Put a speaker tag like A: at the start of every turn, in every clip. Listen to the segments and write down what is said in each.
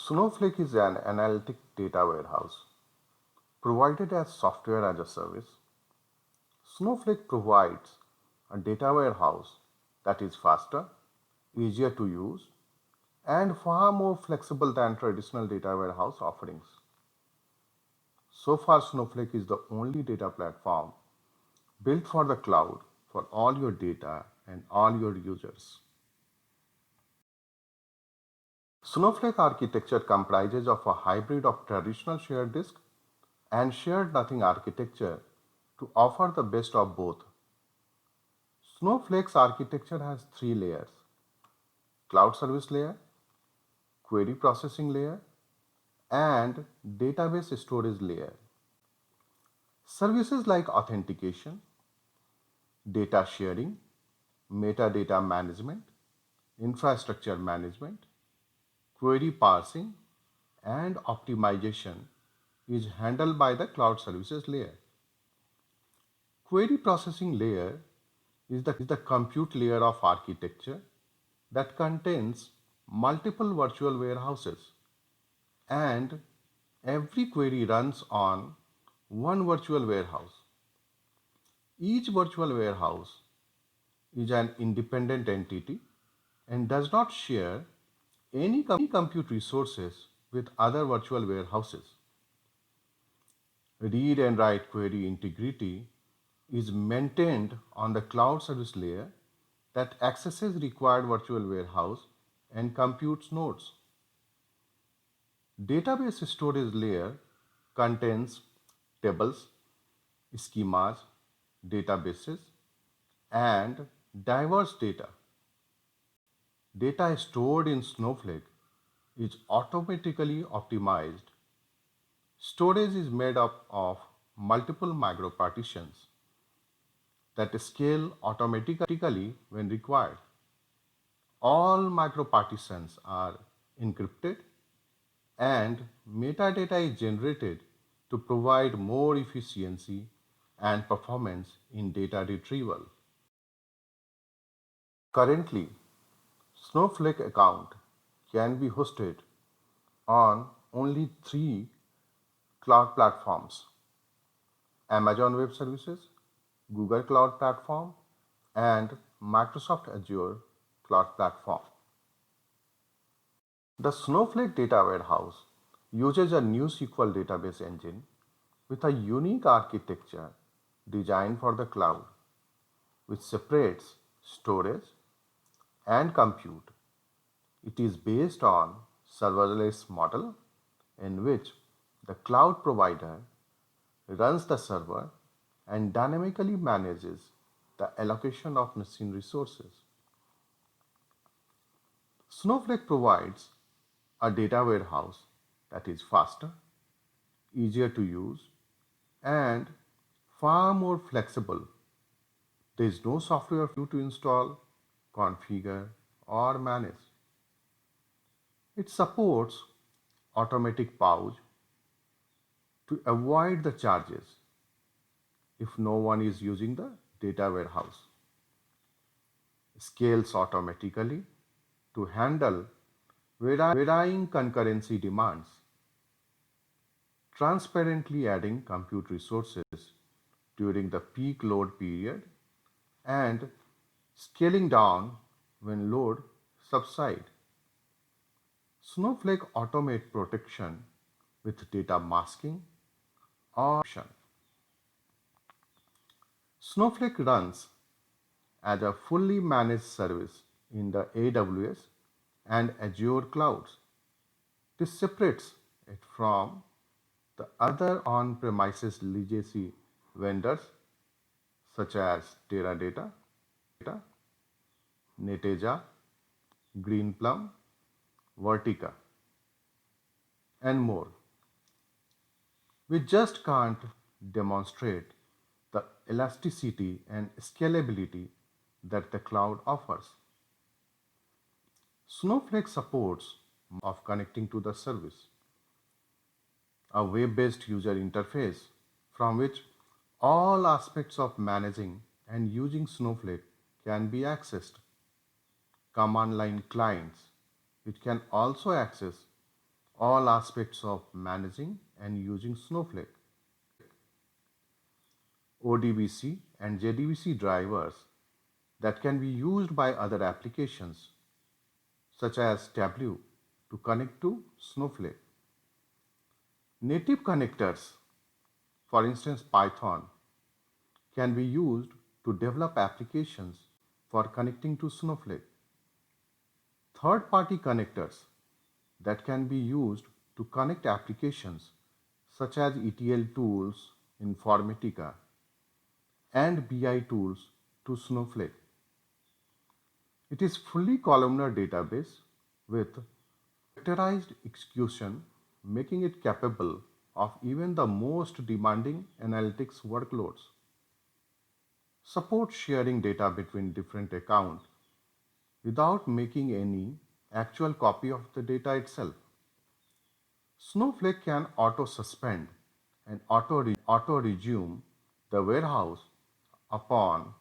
A: Snowflake is an analytic data warehouse provided as software as a service. Snowflake provides a data warehouse that is faster, easier to use, and far more flexible than traditional data warehouse offerings. So far, Snowflake is the only data platform built for the cloud for all your data and all your users. Snowflake architecture comprises of a hybrid of traditional shared disk and shared nothing architecture to offer the best of both. Snowflake's architecture has three layers: cloud service layer, query processing layer, and database storage layer. Services like authentication, data sharing, metadata management, infrastructure management, query parsing, and optimization is handled by the cloud services layer. Query processing layer is the compute layer of architecture that contains multiple virtual warehouses, and every query runs on one virtual warehouse. Each virtual warehouse is an independent entity and does not share any compute resources with other virtual warehouses. Read and write query integrity is maintained on the cloud service layer that accesses required virtual warehouse and computes nodes. Database storage layer contains tables, schemas, databases, and diverse data. Data stored in Snowflake is automatically optimized. Storage is made up of multiple micropartitions that scale automatically when required. All micropartitions are encrypted and metadata is generated to provide more efficiency and performance in data retrieval. Currently, Snowflake account can be hosted on only three cloud platforms: Amazon Web Services, Google Cloud Platform, and Microsoft Azure Cloud Platform. The Snowflake Data Warehouse uses a NewSQL database engine with a unique architecture designed for the cloud, which separates storage and compute. It is based on serverless model in which the cloud provider runs the server and dynamically manages the allocation of machine resources. Snowflake provides a data warehouse that is faster, easier to use, and far more flexible. There is no software for you to install, configure, or manage. It supports automatic pause to avoid the charges if no one is using the data warehouse, scales automatically to handle varying concurrency demands, transparently adding compute resources during the peak load period, and scaling down when load subside. Snowflake automate protection with data masking or encryption. Snowflake runs as a fully managed service in the AWS and Azure clouds. This separates it from the other on-premises legacy vendors such as Teradata, Neteja, Greenplum, Vertica, and more. We just can't demonstrate the elasticity and scalability that the cloud offers. Snowflake supports of connecting to the service, a web-based user interface from which all aspects of managing and using Snowflake can be accessed. Command line clients, which can also access all aspects of managing and using Snowflake. ODBC and JDBC drivers that can be used by other applications such as Tableau to connect to Snowflake. Native connectors, for instance Python, can be used to develop applications for connecting to Snowflake. Third-party connectors that can be used to connect applications such as ETL tools, Informatica, and BI tools to Snowflake. It is fully columnar database with vectorized execution, making it capable of even the most demanding analytics workloads. Supports sharing data between different accounts without making any actual copy of the data itself. Snowflake can auto-suspend and auto-resume the warehouse upon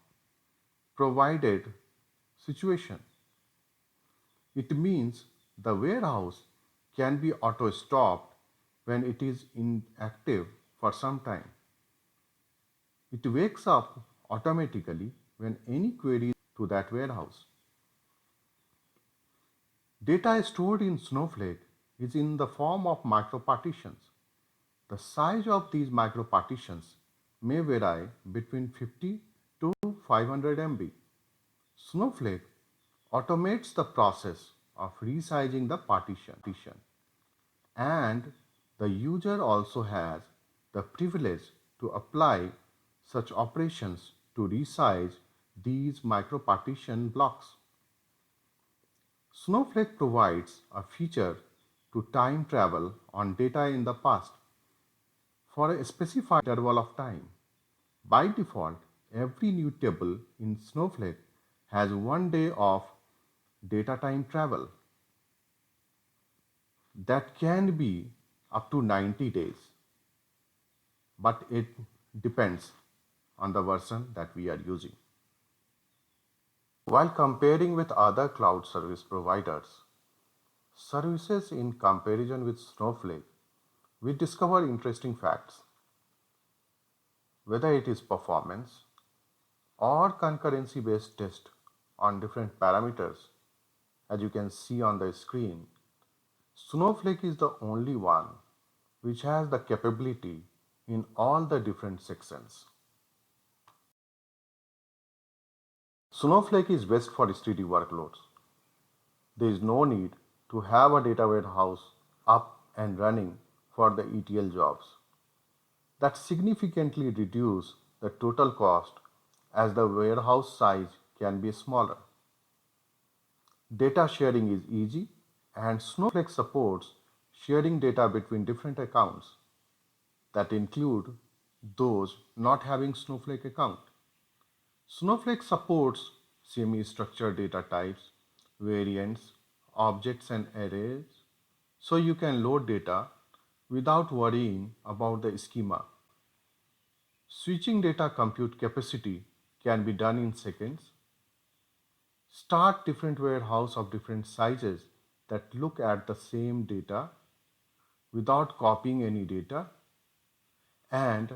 A: provided situation. It means the warehouse can be auto-stopped when it is inactive for some time. It wakes up automatically when any query to that warehouse. Data stored in Snowflake is in the form of micropartitions. The size of these micropartitions may vary between 50 to 500 MB. Snowflake automates the process of resizing the partition, and the user also has the privilege to apply such operations to resize these micropartition blocks. Snowflake provides a feature to time travel on data in the past for a specified interval of time. By default, every new table in Snowflake has 1 day of data time travel. That can be up to 90 days, but it depends on the version that we are using. While comparing with other cloud service providers, services in comparison with Snowflake, we discover interesting facts. Whether it is performance or concurrency based test on different parameters, as you can see on the screen, Snowflake is the only one which has the capability in all the different sections. Snowflake is best for steady workloads. There is no need to have a data warehouse up and running for the ETL jobs. That significantly reduce the total cost as the warehouse size can be smaller. Data sharing is easy and Snowflake supports sharing data between different accounts that include those not having Snowflake account. Snowflake supports semi-structured data types, variants, objects and arrays, so you can load data without worrying about the schema. Switching data compute capacity can be done in seconds. Start different warehouse of different sizes that look at the same data without copying any data and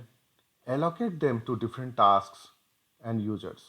A: allocate them to different tasks and users.